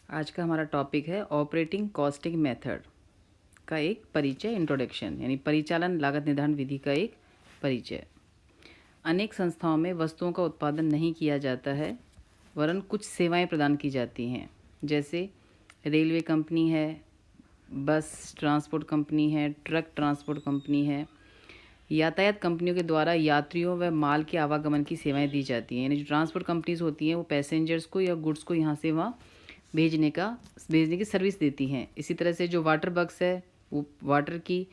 आज का हमारा टॉपिक है ऑपरेटिंग कॉस्टिंग मेथड का एक परिचय, इंट्रोडक्शन, यानी परिचालन लागत निर्धारण विधि का एक परिचय। अनेक संस्थाओं में वस्तुओं का उत्पादन नहीं किया जाता है, वरन कुछ सेवाएं प्रदान की जाती हैं। जैसे रेलवे कंपनी है, बस ट्रांसपोर्ट कंपनी है, ट्रक ट्रांसपोर्ट कंपनी है। यातायात कंपनियों के द्वारा यात्रियों व माल के आवागमन की सेवाएं दी जाती हैं। यानी जो ट्रांसपोर्ट कंपनीज होती हैं वो पैसेंजर्स को या गुड्स को यहाँ से वहाँ भेजने की सर्विस देती हैं। इसी तरह से जो वाटर वर्क्स है वो वाटर की,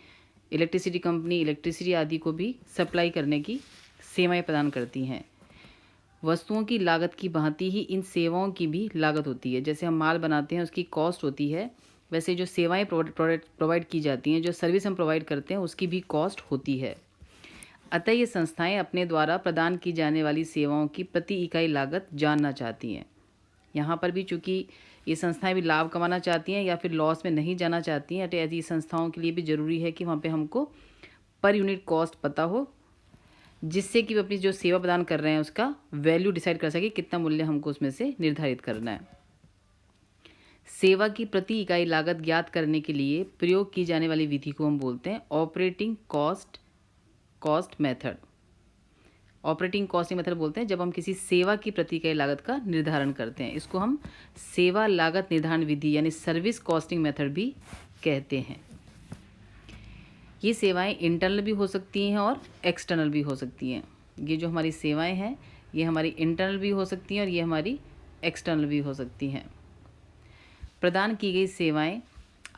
इलेक्ट्रिसिटी कंपनी इलेक्ट्रिसिटी आदि को भी सप्लाई करने की सेवाएं प्रदान करती हैं। वस्तुओं की लागत की भांति ही इन सेवाओं की भी लागत होती है। जैसे हम माल बनाते हैं उसकी कॉस्ट होती है, वैसे जो सेवाएं प्रोवाइड की जाती हैं, जो सर्विस हम प्रोवाइड करते हैं उसकी भी कॉस्ट होती है। अतः ये संस्थाएं अपने द्वारा प्रदान की जाने वाली सेवाओं की प्रति इकाई लागत जानना चाहती हैं। यहाँ पर भी चूँकि ये संस्थाएं भी लाभ कमाना चाहती हैं या फिर लॉस में नहीं जाना चाहती हैं, तो ऐसी संस्थाओं के लिए भी ज़रूरी है कि वहाँ पे हमको पर यूनिट कॉस्ट पता हो, जिससे कि वो अपनी जो सेवा प्रदान कर रहे हैं उसका वैल्यू डिसाइड कर सके, कितना मूल्य हमको उसमें से निर्धारित करना है। सेवा की प्रति इकाई लागत ज्ञात करने के लिए प्रयोग की जाने वाली विधि को हम बोलते हैं operating cost method. Operating costing method बोलते हैं जब हम किसी सेवा की प्रति इकाई लागत का निर्धारण करते हैं। इसको हम सेवा लागत निर्धारण विधि यानी सर्विस कॉस्टिंग मेथड भी कहते हैं। ये सेवाएं इंटरनल भी हो सकती हैं और एक्सटर्नल भी हो सकती हैं। ये जो हमारी सेवाएं हैं ये हमारी इंटरनल भी हो सकती हैं और ये हमारी एक्सटर्नल भी हो सकती हैं। प्रदान की गई सेवाएं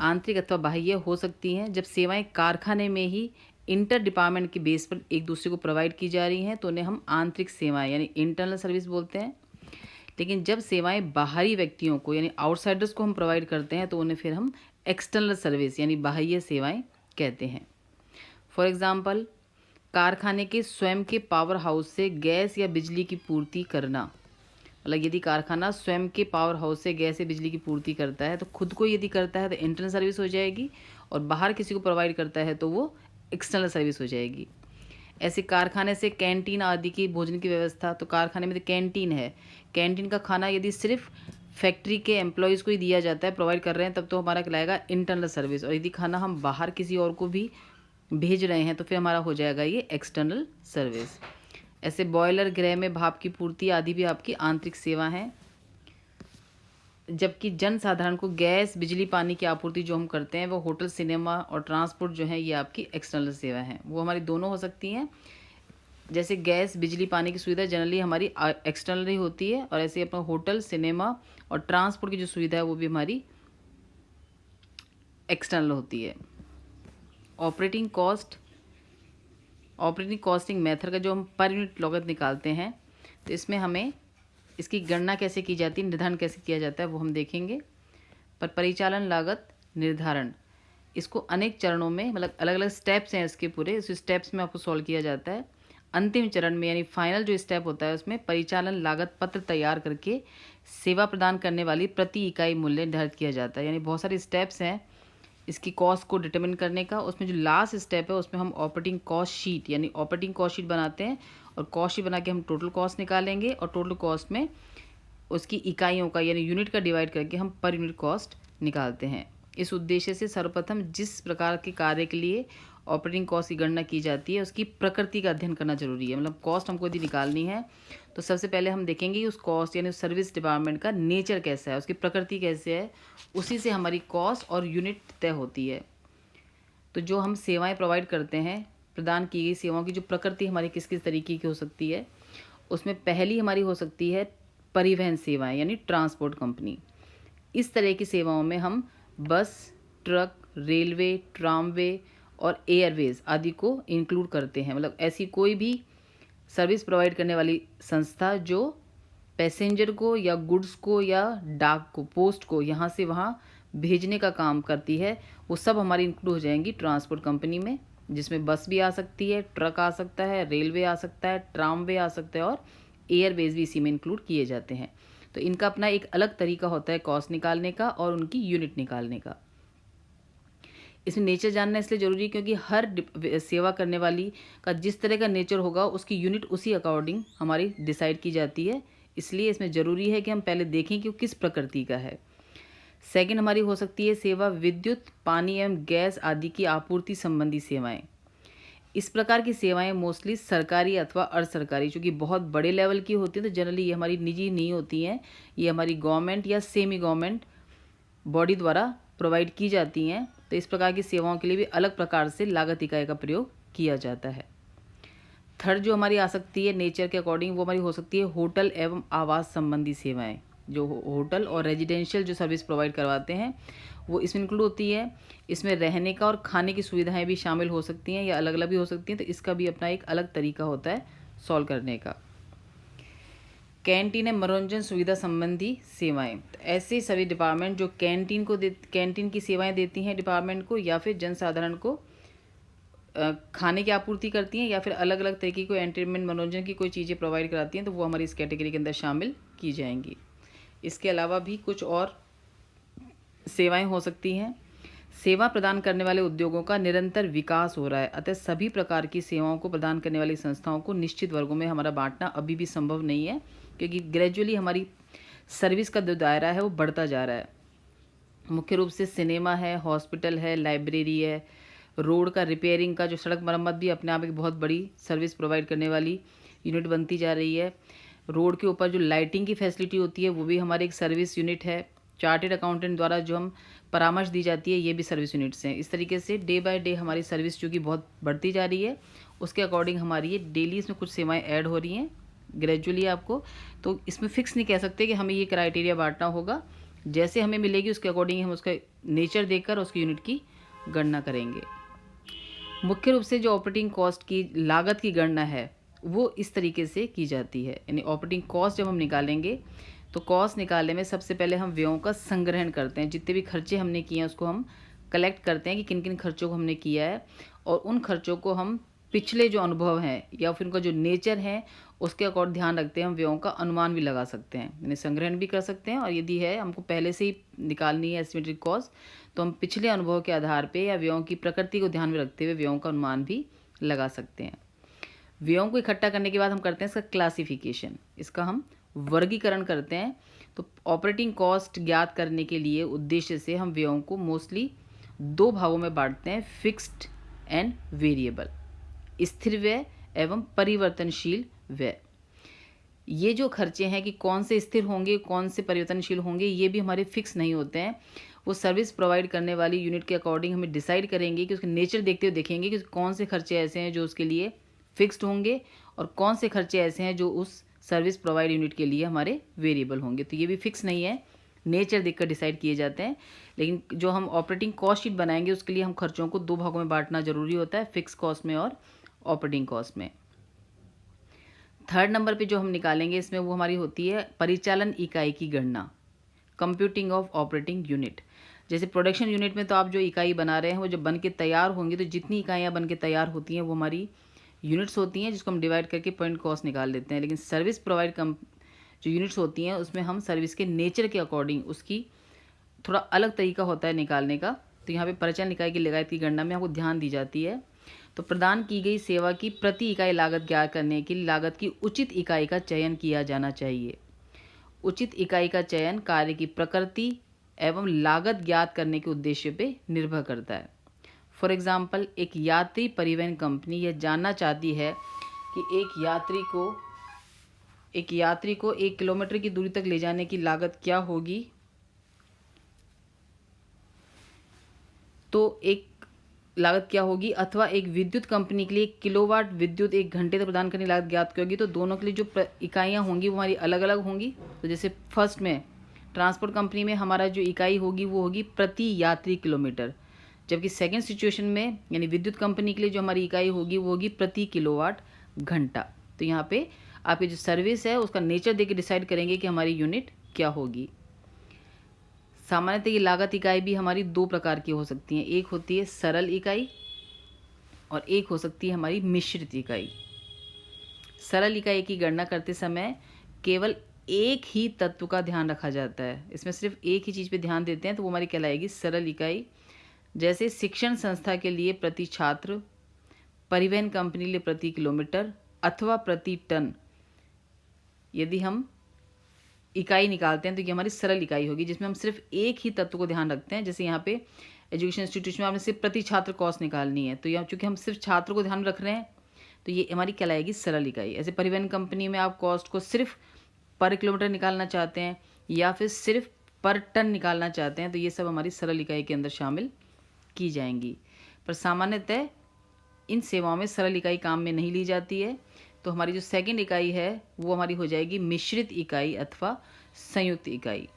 आंतरिक अथवा बाह्य हो सकती हैं। जब सेवाएं कारखाने में ही इंटर डिपार्टमेंट के बेस पर एक दूसरे को प्रोवाइड की जा रही हैं तो उन्हें हम आंतरिक सेवाएं यानी इंटरनल सर्विस बोलते हैं। लेकिन जब सेवाएं बाहरी व्यक्तियों को यानी आउटसाइडर्स को हम प्रोवाइड करते हैं तो उन्हें फिर हम एक्सटर्नल सर्विस यानी बाह्य सेवाएं कहते हैं। फॉर एग्ज़ाम्पल, कारखाने के स्वयं के पावर हाउस से गैस या बिजली की पूर्ति करना। मतलब यदि कारखाना स्वयं के पावर हाउस से गैस या बिजली की पूर्ति करता है तो खुद को यदि करता है तो इंटरनल सर्विस हो जाएगी, और बाहर किसी को प्रोवाइड करता है तो वो एक्सटर्नल सर्विस हो जाएगी। ऐसे कारखाने से कैंटीन आदि की भोजन की व्यवस्था, तो कारखाने में तो कैंटीन है, कैंटीन का खाना यदि सिर्फ फैक्ट्री के एम्प्लॉयज़ को ही दिया जाता है, प्रोवाइड कर रहे हैं, तब तो हमारा कहलाएगा इंटरनल सर्विस। और यदि खाना हम बाहर किसी और को भी भेज रहे हैं तो फिर हमारा हो जाएगा ये एक्सटर्नल सर्विस। ऐसे बॉयलर गृह में भाप की पूर्ति आदि भी आपकी आंतरिक सेवा है। जबकि जन साधारण को गैस बिजली पानी की आपूर्ति जो हम करते हैं वो होटल सिनेमा और ट्रांसपोर्ट जो है ये आपकी एक्सटर्नल सेवा है। वो हमारी दोनों हो सकती हैं। जैसे गैस बिजली पानी की सुविधा जनरली हमारी एक्सटर्नल ही होती है, और ऐसे अपना होटल सिनेमा और ट्रांसपोर्ट की जो सुविधा है वो भी हमारी एक्सटर्नल होती है। ऑपरेटिंग कॉस्टिंग मेथड का जो हम पर यूनिट लागत निकालते हैं तो इसमें हमें इसकी गणना कैसे की जाती है, निर्धारण कैसे किया जाता है वो हम देखेंगे। पर परिचालन लागत निर्धारण, इसको अनेक चरणों में, मतलब अलग अलग स्टेप्स हैं इसके पूरे, इस स्टेप्स में आपको सॉल्व किया जाता है। अंतिम चरण में यानी फाइनल जो स्टेप होता है उसमें परिचालन लागत पत्र तैयार करके सेवा प्रदान करने वाली प्रति इकाई मूल्य निर्धारित किया जाता है। यानी बहुत सारे स्टेप्स हैं इसकी कॉस्ट को डिटरमिन करने का। उसमें जो लास्ट स्टेप है उसमें हम ऑपरेटिंग कॉस्ट शीट यानी ऑपरेटिंग कॉस्ट शीट बनाते हैं, और कॉस्ट शीट बना के हम टोटल कॉस्ट निकालेंगे, और टोटल कॉस्ट में उसकी इकाइयों का यानी यूनिट का डिवाइड करके हम पर यूनिट कॉस्ट निकालते हैं। इस उद्देश्य से सर्वप्रथम जिस प्रकार के कार्य के लिए ऑपरेटिंग कॉस्ट की गणना की जाती है उसकी प्रकृति का अध्ययन करना जरूरी है। मतलब कॉस्ट हमको यदि निकालनी है तो सबसे पहले हम देखेंगे कि उस कॉस्ट यानी उस सर्विस डिपार्टमेंट का नेचर कैसा है, उसकी प्रकृति कैसे है, उसी से हमारी कॉस्ट और यूनिट तय होती है। तो जो हम सेवाएं प्रोवाइड करते हैं, प्रदान की गई सेवाओं की जो प्रकृति हमारी किस किस तरीके की हो सकती है, उसमें पहली हमारी हो सकती है परिवहन सेवाएं यानी ट्रांसपोर्ट कंपनी। इस तरह की सेवाओं में हम बस, ट्रक, रेलवे, ट्रामवे और एयरवेज आदि को इंक्लूड करते हैं। मतलब ऐसी कोई भी सर्विस प्रोवाइड करने वाली संस्था जो पैसेंजर को या गुड्स को या डाक को, पोस्ट को यहाँ से वहाँ भेजने का काम करती है, वो सब हमारी इंक्लूड हो जाएंगी ट्रांसपोर्ट कंपनी में, जिसमें बस भी आ सकती है, ट्रक आ सकता है, रेलवे आ सकता है, ट्रामवे आ सकता है, और एयरवेज भी इसी में इंक्लूड किए जाते हैं। तो इनका अपना एक अलग तरीका होता है कॉस्ट निकालने का और उनकी यूनिट निकालने का। इसमें नेचर जानना इसलिए ज़रूरी है क्योंकि हर सेवा करने वाली का जिस तरह का नेचर होगा उसकी यूनिट उसी अकॉर्डिंग हमारी डिसाइड की जाती है। इसलिए इसमें ज़रूरी है कि हम पहले देखें कि वो किस प्रकृति का है। सेकंड हमारी हो सकती है सेवा विद्युत, पानी एवं गैस आदि की आपूर्ति संबंधी सेवाएं। इस प्रकार की सेवाएं मोस्टली सरकारी अथवा अर्ध सरकारी, चूँकि बहुत बड़े लेवल की होती हैं तो जनरली ये हमारी निजी नहीं होती हैं, ये हमारी गवर्नमेंट या सेमी गवर्नमेंट बॉडी द्वारा प्रोवाइड की जाती हैं। तो इस प्रकार की सेवाओं के लिए भी अलग प्रकार से लागत इकाई का प्रयोग किया जाता है। थर्ड जो हमारी आ सकती है नेचर के अकॉर्डिंग, वो हमारी हो सकती है होटल एवं आवास संबंधी सेवाएं। जो होटल और रेजिडेंशियल जो सर्विस प्रोवाइड करवाते हैं वो इसमें इंक्लूड होती है। इसमें रहने का और खाने की सुविधाएं भी शामिल हो सकती हैं या अलग अलग भी हो सकती हैं, तो इसका भी अपना एक अलग तरीका होता है सॉल्व करने का। कैंटीन एवं मनोरंजन सुविधा संबंधी सेवाएं, तो ऐसे सभी डिपार्टमेंट जो कैंटीन की सेवाएं देती हैं डिपार्टमेंट को, या फिर जनसाधारण को खाने की आपूर्ति करती हैं, या फिर अलग अलग तरीके को एंटरटेनमेंट मनोरंजन की कोई चीज़ें प्रोवाइड कराती हैं, तो वो हमारी इस कैटेगरी के अंदर शामिल की जाएंगी। इसके अलावा भी कुछ और सेवाएं हो सकती हैं। सेवा प्रदान करने वाले उद्योगों का निरंतर विकास हो रहा है, अतः सभी प्रकार की सेवाओं को प्रदान करने वाली संस्थाओं को निश्चित वर्गों में हमारा बांटना अभी भी संभव नहीं है, क्योंकि ग्रेजुअली हमारी सर्विस का जो दायरा है वो बढ़ता जा रहा है। मुख्य रूप से सिनेमा है, हॉस्पिटल है, लाइब्रेरी है, रोड का रिपेयरिंग का जो सड़क मरम्मत भी अपने आप एक बहुत बड़ी सर्विस प्रोवाइड करने वाली यूनिट बनती जा रही है। रोड के ऊपर जो लाइटिंग की फैसिलिटी होती है वो भी हमारी एक सर्विस यूनिट है। चार्टेड अकाउंटेंट द्वारा जो हम परामर्श दी जाती है ये भी सर्विस यूनिट्स हैं। इस तरीके से डे बाय डे हमारी सर्विस जो कि बहुत बढ़ती जा रही है, उसके अकॉर्डिंग हमारी ये डेली इसमें कुछ सेवाएं ऐड हो रही हैं ग्रेजुअली आपको। तो इसमें फिक्स नहीं कह सकते कि हमें ये क्राइटेरिया बांटना होगा, जैसे हमें मिलेगी उसके अकॉर्डिंग हम उसका नेचर देखकर उसकी यूनिट की गणना करेंगे। मुख्य रूप से जो ऑपरेटिंग कॉस्ट की लागत की गणना है वो इस तरीके से की जाती है, यानी ऑपरेटिंग कॉस्ट जब हम निकालेंगे तो कॉस्ट निकालने में सबसे पहले हम व्ययों का संग्रहण करते हैं। जितने भी खर्चे हमने किए हैं उसको हम कलेक्ट करते हैं कि किन किन खर्चों को हमने किया है, और उन खर्चों को हम पिछले जो अनुभव हैं या फिर उनका जो नेचर है उसके अकॉर्ड ध्यान रखते हैं हम व्ययों का अनुमान भी लगा सकते हैं, यानी संग्रहण भी कर सकते हैं। और यदि है हमको पहले से ही निकालनी है एस्टिमेटेड कॉस्ट, तो हम पिछले अनुभव के आधार पे या व्ययों की प्रकृति को ध्यान में रखते हुए व्ययों का अनुमान भी लगा सकते हैं। व्ययों को इकट्ठा करने के बाद हम करते हैं इसका क्लासिफिकेशन, इसका हम वर्गीकरण करते हैं। तो ऑपरेटिंग कॉस्ट ज्ञात करने के लिए उद्देश्य से हम व्ययों को मोस्टली दो भागों में बांटते हैं, फिक्स्ड एंड वेरिएबल, स्थिर व्यय एवं परिवर्तनशील व्यय। ये जो खर्चे हैं कि कौन से स्थिर होंगे कौन से परिवर्तनशील होंगे ये भी हमारे फिक्स नहीं होते हैं, वो सर्विस प्रोवाइड करने वाली यूनिट के अकॉर्डिंग हमें डिसाइड करेंगे कि उसके नेचर देखते हुए देखेंगे कि कौन से खर्चे ऐसे हैं जो उसके लिए फिक्स्ड होंगे और कौन से खर्चे ऐसे हैं जो उस सर्विस प्रोवाइड यूनिट के लिए हमारे वेरिएबल होंगे। तो ये भी फिक्स नहीं है, नेचर देखकर डिसाइड किए जाते हैं। लेकिन जो हम ऑपरेटिंग कॉस्ट शीट बनाएंगे उसके लिए हम खर्चों को दो भागों में बांटना जरूरी होता है, फिक्स कॉस्ट में और ऑपरेटिंग कॉस्ट में। थर्ड नंबर पे जो हम निकालेंगे इसमें वो हमारी होती है परिचालन इकाई की गणना, कंप्यूटिंग ऑफ ऑपरेटिंग यूनिट। जैसे प्रोडक्शन यूनिट में तो आप जो इकाई बना रहे हैं वो जब बन के तैयार होंगी तो जितनी इकाइयाँ बन के तैयार होती हैं वो हमारी यूनिट्स होती हैं, जिसको हम डिवाइड करके पॉइंट कॉस्ट निकाल देते हैं। लेकिन सर्विस प्रोवाइड जो यूनिट्स होती हैं उसमें हम सर्विस के नेचर के अकॉर्डिंग उसकी थोड़ा अलग तरीका होता है निकालने का। तो यहाँ पे परिचालन इकाई की लागत की गणना में आपको ध्यान दी जाती है। तो प्रदान की गई सेवा की प्रति इकाई लागत ज्ञात करने के लिए लागत की उचित इकाई का चयन किया जाना चाहिए। उचित इकाई का चयन कार्य की प्रकृति एवं लागत ज्ञात करने के उद्देश्य पे निर्भर करता है। फॉर एग्जाम्पल, एक यात्री परिवहन कंपनी यह जानना चाहती है कि एक यात्री को 1 किलोमीटर की दूरी तक ले जाने की लागत क्या होगी, तो एक लागत क्या होगी, अथवा एक विद्युत कंपनी के लिए 1 किलोवाट विद्युत 1 घंटे तक प्रदान करने की लागत ज्ञात की होगी। तो दोनों के लिए जो इकाइयाँ होंगी वो हमारी अलग अलग होंगी। तो जैसे फर्स्ट में ट्रांसपोर्ट कंपनी में हमारा जो इकाई होगी वो होगी प्रति यात्री किलोमीटर, जबकि सेकंड सिचुएशन में यानी विद्युत कंपनी के लिए जो हमारी इकाई होगी वो होगी प्रति किलोवाट घंटा। तो यहाँ पे आपकी जो सर्विस है उसका नेचर देख के डिसाइड करेंगे कि हमारी यूनिट क्या होगी। सामान्यतः ये लागत इकाई भी हमारी दो प्रकार की हो सकती हैं, एक होती है सरल इकाई और एक हो सकती है हमारी मिश्रित इकाई। सरल इकाई की गणना करते समय केवल एक ही तत्व का ध्यान रखा जाता है, इसमें सिर्फ एक ही चीज़ पे ध्यान देते हैं, तो वो हमारी कहलाएगी सरल इकाई। जैसे शिक्षण संस्था के लिए प्रति छात्र, परिवहन कंपनी के लिए प्रति किलोमीटर अथवा प्रति टन। यदि हम इकाई निकालते हैं तो ये हमारी सरल इकाई होगी, जिसमें हम सिर्फ एक ही तत्व को ध्यान रखते हैं। जैसे यहाँ पे एजुकेशन इंस्टीट्यूशन में आपने सिर्फ प्रति छात्र कॉस्ट निकालनी है, तो यहाँ चूँकि हम सिर्फ छात्र को ध्यान रख रहे हैं तो ये हमारी कहलाएगी सरल इकाई। ऐसे परिवहन कंपनी में आप कॉस्ट को सिर्फ पर किलोमीटर निकालना चाहते हैं या फिर सिर्फ पर टन निकालना चाहते हैं, तो ये सब हमारी सरल इकाई के अंदर शामिल की जाएंगी। पर सामान्यतः इन सेवाओं में सरल इकाई काम में नहीं ली जाती है। तो हमारी जो सेकंड इकाई है वो हमारी हो जाएगी मिश्रित इकाई अथवा संयुक्त इकाई।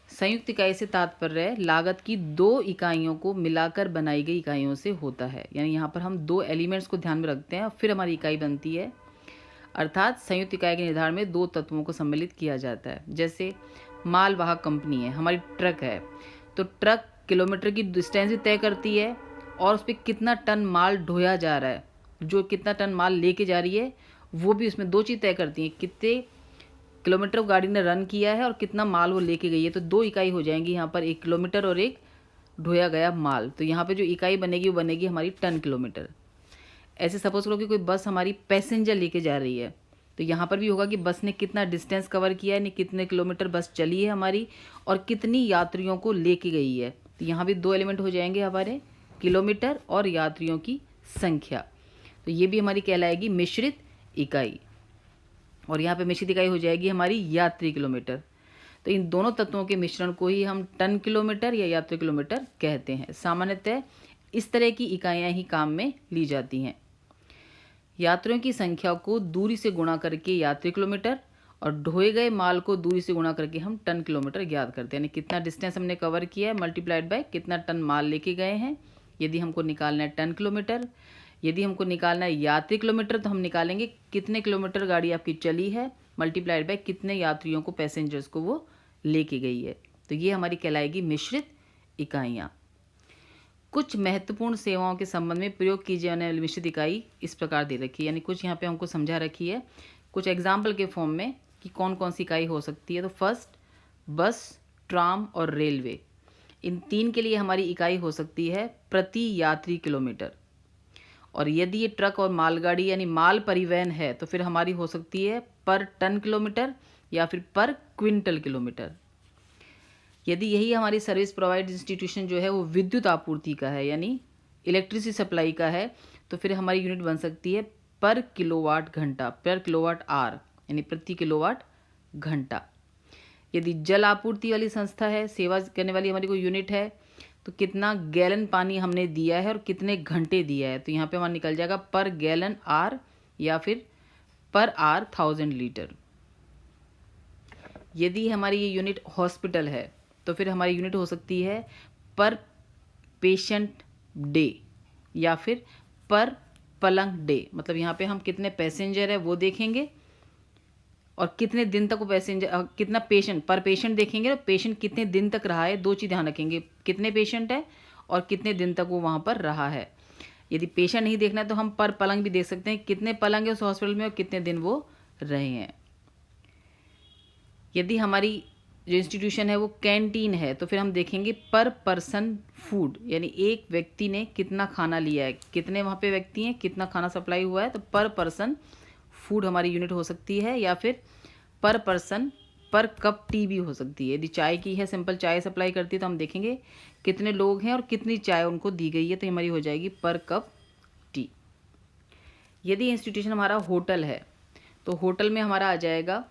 संयुक्त इकाई से तात्पर्य लागत की दो इकाइयों को मिलाकर बनाई गई इकाइयों से होता है। यानी यहाँ पर हम दो एलिमेंट्स को ध्यान में रखते हैं और फिर हमारी इकाई बनती है। अर्थात संयुक्त इकाई के निर्धारण में दो तत्वों को सम्मिलित किया जाता है। जैसे मालवाहक कंपनी है, हमारी ट्रक है, तो ट्रक किलोमीटर की डिस्टेंस भी तय करती है और उस पर कितना टन माल ढोया जा रहा है, जो कितना टन माल लेके जा रही है वो भी उसमें दो चीज़ तय करती हैं, कितने किलोमीटर गाड़ी ने रन किया है और कितना माल वो लेके गई है। तो दो इकाई हो जाएंगी यहाँ पर, एक किलोमीटर और एक ढोया गया माल। तो यहाँ पे जो इकाई बनेगी वो बनेगी हमारी टन किलोमीटर। ऐसे सपोज करो कि कोई बस हमारी पैसेंजर लेके जा रही है, तो यहाँ पर भी होगा कि बस ने कितना डिस्टेंस कवर किया है, यानी कितने किलोमीटर बस चली है हमारी और कितनी यात्रियों को लेके गई है। तो यहाँ भी दो एलिमेंट हो जाएंगे हमारे, किलोमीटर और यात्रियों की संख्या। तो ये भी हमारी कहलाएगी मिश्रित इकाई। और यहाँ पे मिश्रित इकाई हो जाएगी हमारी यात्री किलोमीटर। तो इन दोनों तत्वों के मिश्रण को ही हम टन किलोमीटर या यात्री किलोमीटर कहते हैं। सामान्यतः इस तरह की इकाइयाँ ही काम में ली जाती हैं। यात्रियों की संख्या को दूरी से गुणा करके यात्री किलोमीटर और ढोए गए माल को दूरी से गुणा करके हम टन किलोमीटर ज्ञात करते हैं। यानी कितना डिस्टेंस हमने कवर किया है मल्टीप्लाइड बाय कितना टन माल लेके गए हैं। यदि हमको निकालना है टन किलोमीटर, यदि हमको निकालना है यात्री किलोमीटर, तो हम निकालेंगे कितने किलोमीटर गाड़ी आपकी चली है मल्टीप्लाइड बाय कितने यात्रियों को, पैसेंजर्स को वो लेके गई है। तो ये हमारी कहलाएगी मिश्रित इकाइयाँ। कुछ महत्वपूर्ण सेवाओं के संबंध में प्रयोग की जाने वाली मिश्रित इकाई इस प्रकार दे रखी है, यानी कुछ यहाँ पे हमको समझा रखी है कुछ एग्जाम्पल के फॉर्म में कि कौन कौन सी इकाई हो सकती है। तो फर्स्ट, बस, ट्राम और रेलवे, इन तीन के लिए हमारी इकाई हो सकती है प्रति यात्री किलोमीटर। और यदि ये ट्रक और मालगाड़ी यानी माल परिवहन है तो फिर हमारी हो सकती है पर टन किलोमीटर या फिर पर क्विंटल किलोमीटर। यदि यही हमारी सर्विस प्रोवाइड इंस्टीट्यूशन जो है वो विद्युत आपूर्ति का है यानी इलेक्ट्रिसिटी सप्लाई का है, तो फिर हमारी यूनिट बन सकती है पर किलोवाट घंटा, पर किलोवाट आवर, यानी प्रति किलोवाट घंटा। यदि जल आपूर्ति वाली संस्था है, सेवा करने वाली हमारी कोई यूनिट है, तो कितना गैलन पानी हमने दिया है और कितने घंटे दिया है, तो यहाँ पे हमारा निकल जाएगा पर गैलन आर या फिर पर आर 1000 लीटर। यदि हमारी ये यूनिट हॉस्पिटल है तो फिर हमारी यूनिट हो सकती है पर पेशेंट डे या फिर पर पलंग डे। मतलब यहाँ पे हम कितने पैसेंजर है वो देखेंगे और कितने दिन तक वो पैसेंजर, कितना पेशेंट पर पेशेंट देखेंगे और पेशेंट कितने दिन तक रहा है, दो चीज़ ध्यान रखेंगे, कितने पेशेंट है और कितने दिन तक वो वहाँ पर रहा है। यदि पेशेंट नहीं देखना है तो हम पर पलंग भी देख सकते हैं, कितने पलंग है उस हॉस्पिटल में और कितने दिन वो रहे हैं। यदि हमारी जो इंस्टीट्यूशन है वो कैंटीन है तो फिर हम देखेंगे पर पर्सन फूड, यानी एक व्यक्ति ने कितना खाना लिया है, कितने वहाँ पे व्यक्ति हैं, कितना खाना सप्लाई हुआ है, तो पर पर्सन फूड हमारी यूनिट हो सकती है। या फिर पर पर्सन पर कप टी भी हो सकती है। यदि चाय की है, सिंपल चाय सप्लाई करती है, तो हम देखेंगे कितने लोग हैं और कितनी चाय उनको दी गई है, तो हमारी हो जाएगी पर कप टी। यदि इंस्टीट्यूशन हमारा होटल है तो होटल में हमारा आ जाएगा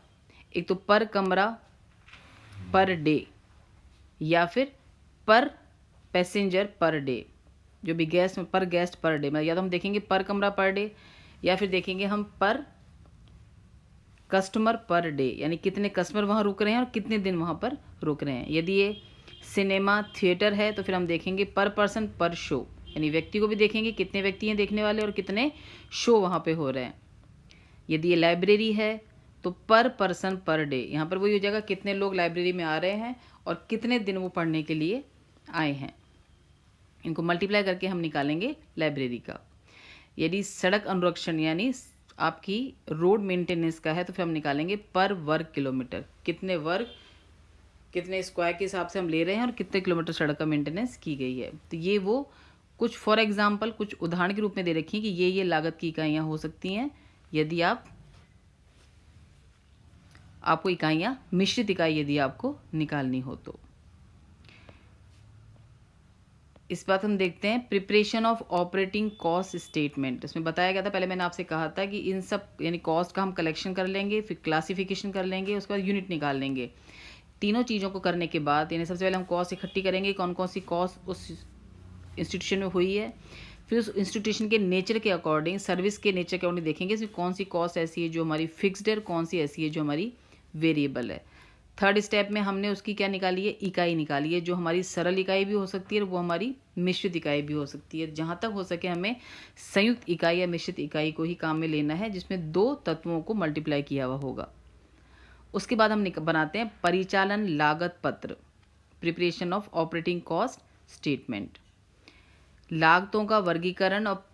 एक तो पर कमरा पर डे या फिर पर पैसेंजर पर डे, जो भी गेस्ट पर गेस्ट पर डे, मतलब या तो हम देखेंगे पर कमरा पर डे या फिर देखेंगे हम पर कस्टमर पर डे, यानी कितने कस्टमर वहाँ रुक रहे हैं और कितने दिन वहाँ पर रुक रहे हैं। यदि ये सिनेमा थिएटर है तो फिर हम देखेंगे पर पर्सन पर शो, यानी व्यक्ति को भी देखेंगे कितने व्यक्ति हैं देखने वाले और कितने शो वहाँ पे हो रहे हैं। यदि ये लाइब्रेरी है तो पर पर्सन पर डे, यहाँ पर वही हो जाएगा कितने लोग लाइब्रेरी में आ रहे हैं और कितने दिन वो पढ़ने के लिए आए हैं। इनको मल्टीप्लाई करके हम निकालेंगे लाइब्रेरी का। यदि सड़क अनुरक्षण यानी आपकी रोड मेंटेनेंस का है तो फिर हम निकालेंगे पर वर्ग किलोमीटर, कितने वर्ग कितने स्क्वायर के हिसाब से हम ले रहे हैं और कितने किलोमीटर सड़क का मेंटेनेंस की गई है। तो ये वो कुछ फॉर एग्जांपल कुछ उदाहरण के रूप में दे रखी है कि ये लागत की इकाइयाँ हो सकती हैं। यदि आप आपको इकाइयाँ, मिश्रित इकाई यदि आपको निकालनी हो तो। इस बात हम देखते हैं preparation of operating cost statement. इसमें बताया गया था, पहले मैंने आपसे कहा था कि इन सब यानी कॉस्ट का हम कलेक्शन कर लेंगे, फिर क्लासिफिकेशन कर लेंगे, उसके बाद यूनिट निकाल लेंगे। तीनों चीज़ों को करने के बाद यानी सबसे पहले हम कॉस्ट इकट्ठी करेंगे, कौन कौन सी कॉस्ट उस इंस्टीट्यूशन में हुई है, फिर उस इंस्टीट्यूशन के नेचर के अकॉर्डिंग, सर्विस के नेचर के अकॉर्डिंग देखेंगे इसमें कौन सी कॉस्ट ऐसी है जो हमारी फिक्स्ड है और कौन सी ऐसी है जो हमारी वेरिएबल है। थर्ड स्टेप में हमने उसकी क्या निकाली है, इकाई निकाली है, जो हमारी सरल इकाई भी हो सकती है और वो हमारी मिश्रित इकाई भी हो सकती है। जहाँ तक हो सके हमें संयुक्त इकाई या मिश्रित इकाई को ही काम में लेना है, जिसमें दो तत्वों को मल्टीप्लाई किया हुआ होगा। उसके बाद हम बनाते हैं परिचालन लागत पत्र, preparation of operating cost statement. लागतों का वर्गीकरण और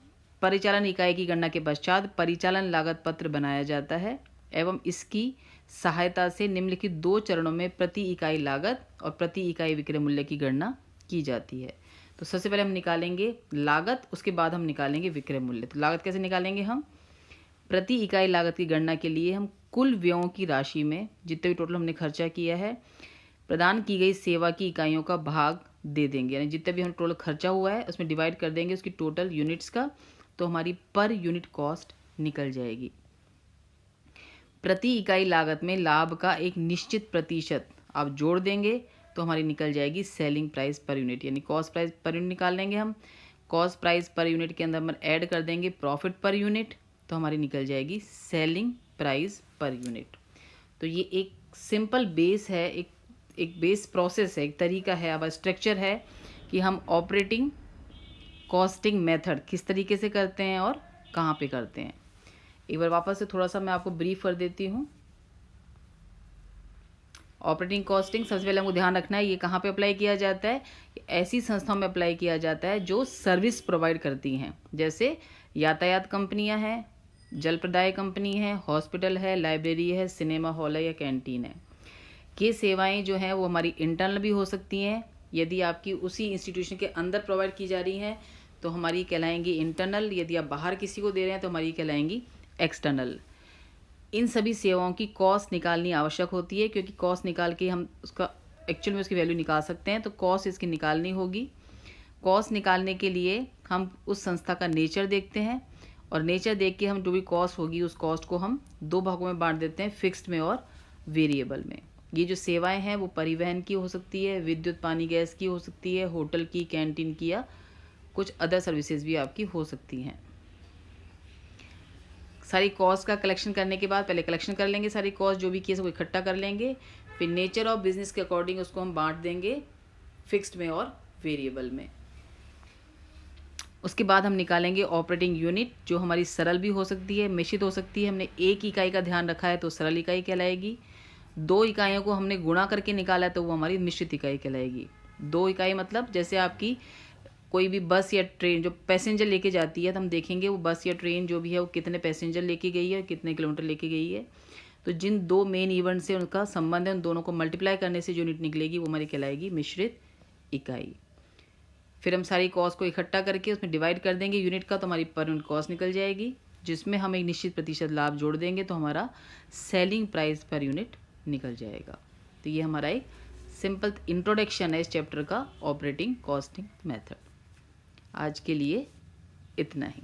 परिचालन इकाई की गणना के पश्चात परिचालन लागत पत्र बनाया जाता है एवं इसकी सहायता से निम्नलिखित दो चरणों में प्रति इकाई लागत और प्रति इकाई विक्रय मूल्य की गणना की जाती है। तो सबसे पहले हम निकालेंगे लागत, उसके बाद हम निकालेंगे विक्रय मूल्य। तो लागत कैसे निकालेंगे हम, प्रति इकाई लागत की गणना के लिए हम कुल व्ययों की राशि में जितने भी टोटल हमने खर्चा किया है प्रदान की गई सेवा की इकाइयों का भाग दे देंगे, यानी जितने भी हम टोटल खर्चा हुआ है उसमें डिवाइड कर देंगे उसकी टोटल यूनिट्स का, तो हमारी पर यूनिट कॉस्ट निकल जाएगी। प्रति इकाई लागत में लाभ का एक निश्चित प्रतिशत आप जोड़ देंगे तो हमारी निकल जाएगी सेलिंग प्राइस पर यूनिट, यानी कॉस्ट प्राइस पर यूनिट निकाल लेंगे हम। कॉस्ट प्राइस पर यूनिट के अंदर हम ऐड कर देंगे प्रॉफिट पर यूनिट, तो हमारी निकल जाएगी सेलिंग प्राइस पर यूनिट। तो ये एक सिंपल बेस है, एक बेस प्रोसेस है, एक तरीका है, अब स्ट्रक्चर है कि हम ऑपरेटिंग कॉस्टिंग मेथड किस तरीके से करते हैं और कहाँ पे करते हैं। एक बार वापस से थोड़ा सा मैं आपको ब्रीफ कर देती हूँ। ऑपरेटिंग कॉस्टिंग सबसे पहले हमको ध्यान रखना है ये कहाँ पे अप्लाई किया जाता है, ऐसी संस्थाओं में अप्लाई किया जाता है जो सर्विस प्रोवाइड करती हैं, जैसे यातायात कंपनियां हैं, जल प्रदाय कंपनी है, हॉस्पिटल है, लाइब्रेरी है, सिनेमा हॉल है या कैंटीन है। ये सेवाएं जो हैं वो हमारी इंटरनल भी हो सकती हैं, यदि आपकी उसी इंस्टीट्यूशन के अंदर प्रोवाइड की जा रही हैं तो हमारी कहलाएंगी इंटरनल, यदि आप बाहर किसी को दे रहे हैं तो हमारी कहलाएंगी एक्सटर्नल। इन सभी सेवाओं की कॉस्ट निकालनी आवश्यक होती है, क्योंकि कॉस्ट निकाल के हम उसका एक्चुअल में उसकी वैल्यू निकाल सकते हैं, तो कॉस्ट इसकी निकालनी होगी। कॉस्ट निकालने के लिए हम उस संस्था का नेचर देखते हैं और नेचर देख के हम जो भी कॉस्ट होगी उस कॉस्ट को हम दो भागों में बांट देते हैं, फिक्स्ड में और वेरिएबल में। ये जो सेवाएं हैं वो परिवहन की हो सकती है, विद्युत पानी गैस की हो सकती है, होटल की, कैंटीन की या कुछ अदर सर्विसेज भी आपकी हो सकती हैं। सारी कॉस्ट का कलेक्शन करने के बाद पहले कलेक्शन कर लेंगे, सारी कॉस्ट जो भी की है सबको इकट्ठा कर लेंगे, फिर नेचर ऑफ बिजनेस के अकॉर्डिंग उसको हम बांट देंगे फिक्स्ड में और वेरिएबल में। उसके बाद हम निकालेंगे ऑपरेटिंग यूनिट, जो हमारी सरल भी हो सकती है, मिश्रित हो सकती है। हमने एक इकाई का ध्यान रखा है तो सरल इकाई कहलाएगी, दो इकाइयों को हमने गुणा करके निकाला है तो वो हमारी मिश्रित इकाई कहलाएगी। दो इकाई मतलब जैसे आपकी कोई भी बस या ट्रेन जो पैसेंजर लेके जाती है, तो हम देखेंगे वो बस या ट्रेन जो भी है वो कितने पैसेंजर लेके गई है, कितने किलोमीटर लेके गई है। तो जिन दो मेन इवेंट से उनका संबंध है उन दोनों को मल्टीप्लाई करने से जो यूनिट निकलेगी वो हमारी कहलाएगी मिश्रित इकाई। फिर हम सारी कॉस्ट को इकट्ठा करके उसमें डिवाइड कर देंगे यूनिट का, तो हमारी पर यूनिट कॉस्ट निकल जाएगी, जिसमें हम एक निश्चित प्रतिशत लाभ जोड़ देंगे तो हमारा सेलिंग प्राइस पर यूनिट निकल जाएगा। तो ये हमारा एक सिंपल इंट्रोडक्शन है इस चैप्टर का, ऑपरेटिंग कॉस्टिंग मेथड। आज के लिए इतना ही।